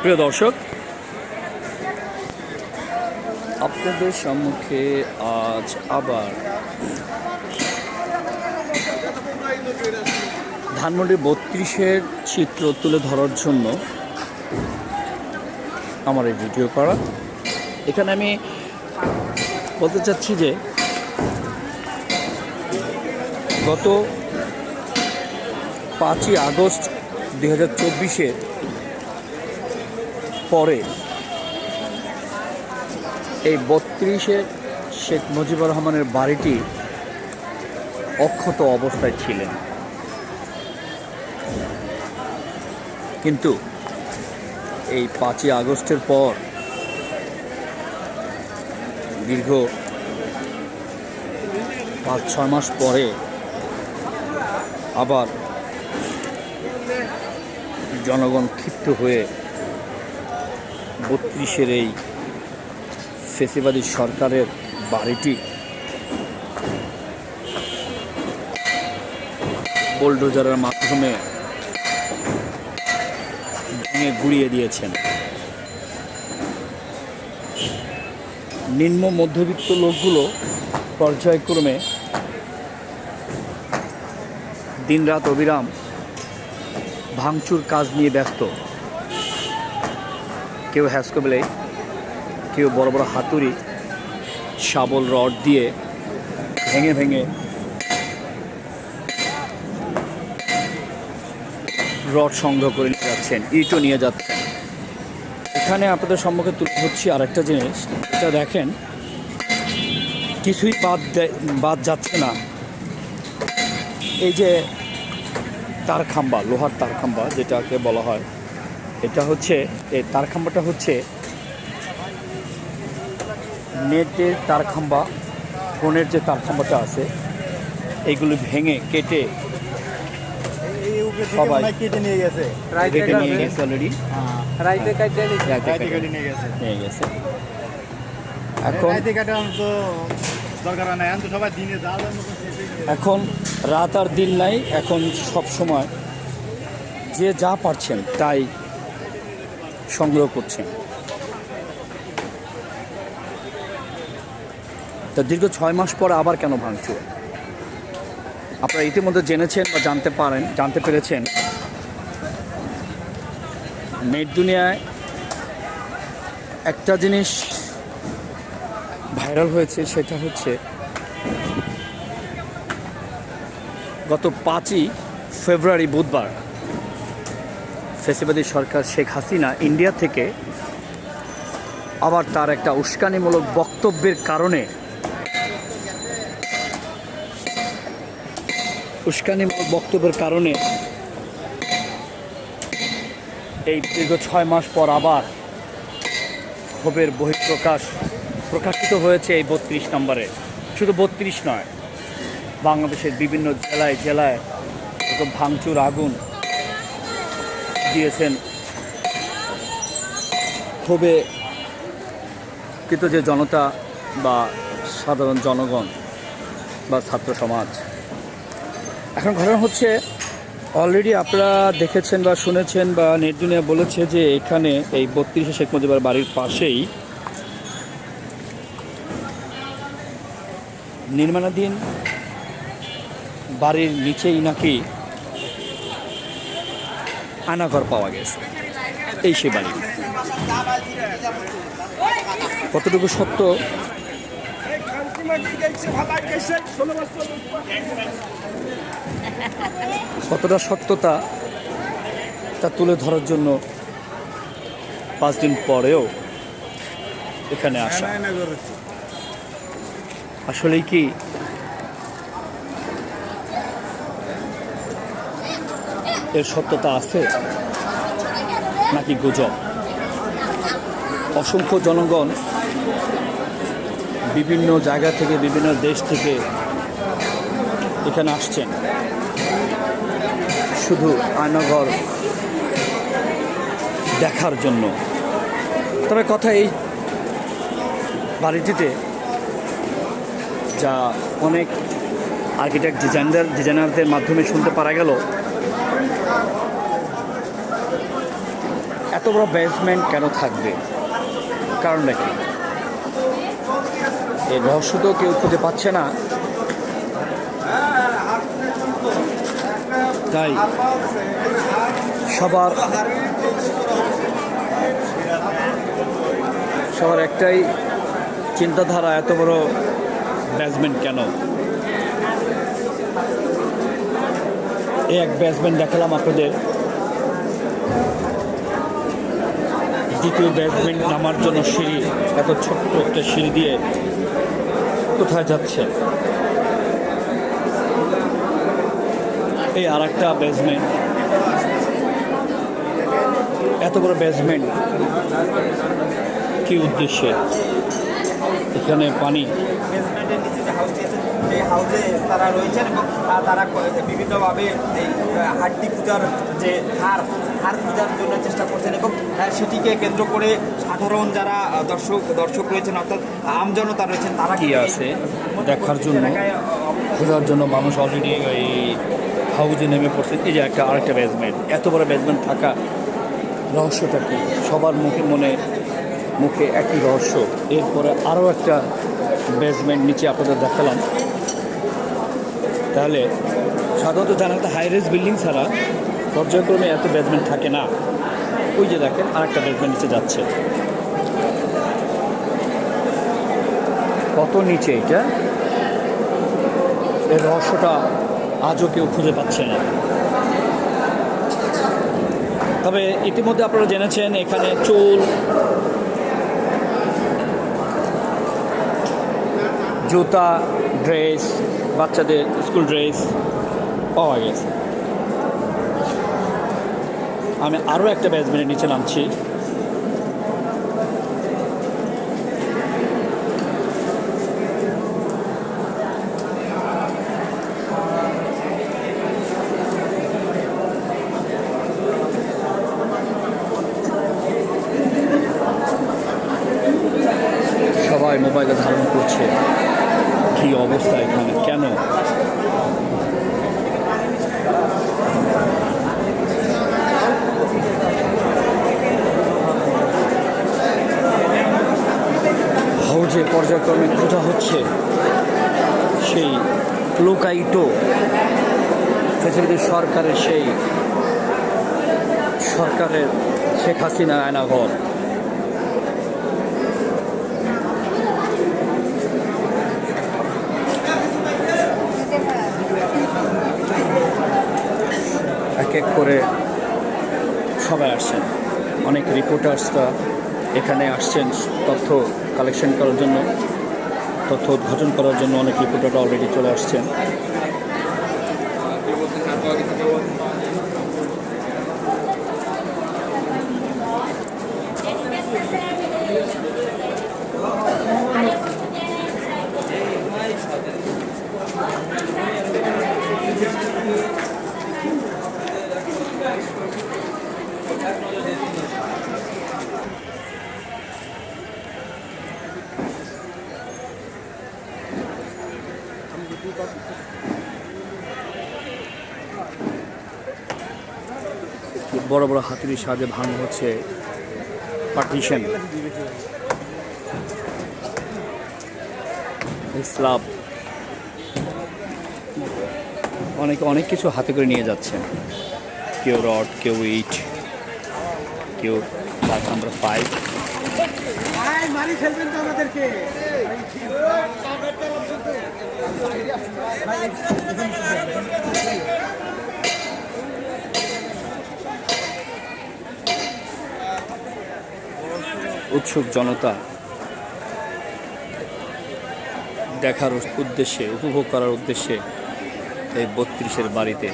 প্রিয় দর্শক, আপনাদের সম্মুখে আজ আবার ধানমন্ডি 32-এর চিত্র তুলে ধরার জন্য আমার এই ভিডিও করা। এখানে আমি বলতে চাচ্ছি যে গত 5ই আগস্ট 2024-এর পরে এই 32-এর শেখ মুজিবুর রহমানের বাড়িটি অক্ষত অবস্থায় ছিলেন, কিন্তু এই 5ই আগস্টের পর দীর্ঘ 5-6 মাস পরে আবার জনগণ ক্ষিপ্ত হয়ে 32-এর এই ফেসিবাদী সরকারের বাড়িটি বুলডোজারের মাধ্যমে ভেঙে গুড়িয়ে দিয়েছেন। নিম্ন মধ্যবিত্ত লোকগুলো পর্যায়ক্রমে দিনরাত অবিরাম ভাঙচুর কাজ নিয়ে ব্যস্ত। কেউ হ্যাসকোবেলে, কেউ বড় বড় হাতুড়ি, শাবল, রড দিয়ে ভেঙে ভেঙে রড সংগ্রহ করে নিয়ে যাচ্ছেন, ইটও নিয়ে যাচ্ছেন। এখানে আপনাদের সম্মুখে তুলে ধরছি আরেকটা জিনিস, এটা দেখেন, কিছুই বাদ যাচ্ছে না। এই যে তার খাম্বা, লোহার তার খাম্বা যেটাকে বলা হয়, এটা হচ্ছে, এই তার খাম্বাটা হচ্ছে নেটের তার খাম্বা, ফোনের যে তার খাম্বাটা আছে, এইগুলো ভেঙে কেটে সবাই কেটে নিয়ে গেছে অলরেডি, নিয়ে গেছে। এখন রাত আর দিন নাই, এখন সব সময় যে যা পারছেন তাই সংগ্রহ করছেন। তা দীর্ঘ 6 মাস পর আবার কেন ভাঙচুর? আপনারা ইতিমধ্যে জেনেছেন বা জানতে পেরেছেন। নেট দুনিয়ায় একটা জিনিস ভাইরাল হয়েছে, সেটা হচ্ছে গত 5ই ফেব্রুয়ারি বুধবার ফ্যাসিবাদী সরকার শেখ হাসিনা ইন্ডিয়া থেকে আবার তার একটা উস্কানিমূলক বক্তব্যের কারণে এই দীর্ঘ 6 মাস পর আবার ক্ষোভের প্রকাশিত হয়েছে এই 32 নম্বরে। শুধু 32 নয়, বাংলাদেশের বিভিন্ন জেলায় জেলায় ভাঙচুর, আগুন দিয়েছেন ক্ষোভে কৃত যে জনতা বা সাধারণ জনগণ বা ছাত্র সমাজ। এখন ঘটনা হচ্ছে, অলরেডি আপনারা দেখেছেন বা শুনেছেন বা নেট দুনিয়া বলেছে যে এখানে এই 32 শেখ মুজিবের বাড়ির পাশেই নির্মাণাধীন বাড়ির নিচেই নাকি আয়নাঘর পাওয়া গেছে। এই সে বাড়ি কতটুকু সত্য, কতটা সত্যতা তা তুলে ধরার জন্য 5 দিন পরেও এখানে আসা। আসলেই কি এর সত্যতা আছে নাকি গুজব? অসংখ্য জনগণ বিভিন্ন জায়গা থেকে, বিভিন্ন দেশ থেকে এখানে আসছেন শুধু আয়নাঘর দেখার জন্য। তবে কথা, এই বাড়িটিতে যা অনেক আর্কিটেক্ট ডিজাইনারদের মাধ্যমে শুনতে পারা গেল, এত বড় বেসমেন্ট কেন থাকবে, কারণটা কি? এই রহস্য তো কেউ খুঁজে পাচ্ছে না। তাই সবার একটাই চিন্তাধারা, এত বড় বেসমেন্ট কেন? এই এক বেসমেন্ট দেখালাম আপনাদের, দ্বিতীয় বেসমেন্ট নামার জন্য সিঁড়ি, এত ছোট্ট একটা সিঁড়ি দিয়ে কোথায় যাচ্ছে? এই আর একটা বেসমেন্ট, এত বড় বেসমেন্ট কি উদ্দেশ্যে? এখানে পানি বেসমেন্টের নিচে যে হাউস দিয়েছে, সেই হাউসে তারা রয়েছেন এবং তারা বিভিন্নভাবে এই হাড্ডি পূজার যে হাড় পূজার জন্য চেষ্টা করছেন এবং সেটিকে কেন্দ্র করে সাধারণ যারা দর্শক রয়েছেন, অর্থাৎ আমজনতা রয়েছেন, তারা কি আছে দেখার জন্য, খোঁজার জন্য মানুষ অলরেডি এই হাউজে নেমে পড়ছে। এই যে আরেকটা বেসমেন্ট, এত বড় বেসমেন্ট থাকা রহস্যটা কি? সবার মুখে একই রহস্য। এরপরে আরও একটা বেসমেন্ট নিচে আপনাদের দেখালাম। তাহলে সাধারণত জানাতে হাই রেজ বিল্ডিং ছাড়া পর্যায়ক্রমে এত বেসমেন্ট থাকে না। ওই যে দেখেন আরেকটা বেসমেন্ট নিচে যাচ্ছে, কত নিচে এটা! এর রহস্যটা আজও কেউ খুঁজে পাচ্ছে না। তবে ইতিমধ্যে আপনারা জেনেছেন এখানে চুল, জুতা, ড্রেস, বাচ্চাদের স্কুল ড্রেস পাওয়া গেছে। আমি আরও একটা বেসমেন্টের নিচে নামছি। সবাই মোবাইলে ধারণ করছে। কি অবস্থা এখানে, কেন? হাউজে পর্যায়ক্রমে খোঁজা হচ্ছে সেই লোকায়িত ফেসিলিটি, সরকারের শেখ হাসিনার আয়নাঘর। এক এক করে সবাই আসছেন, অনেক রিপোর্টার্সরা এখানে আসছেন তথ্য কালেকশন করার জন্য, তথ্য উদ্ঘাটন করার জন্য অনেক রিপোর্টাররা অলরেডি চলে আসছেন। বড় বড় হাতুড়ির সাহায্যে ভাঙা হচ্ছে পার্টিশন, স্ল্যাব। অনেক কিছু হাতে করে নিয়ে যাচ্ছেন, কেউ রড, কেউ ইট, কেউ 5 নম্বর পাইপ। উৎসুক জনতা দেখার উদ্দেশ্যে, উপভোগ করার উদ্দেশ্যে এই 32-এর বাড়িতে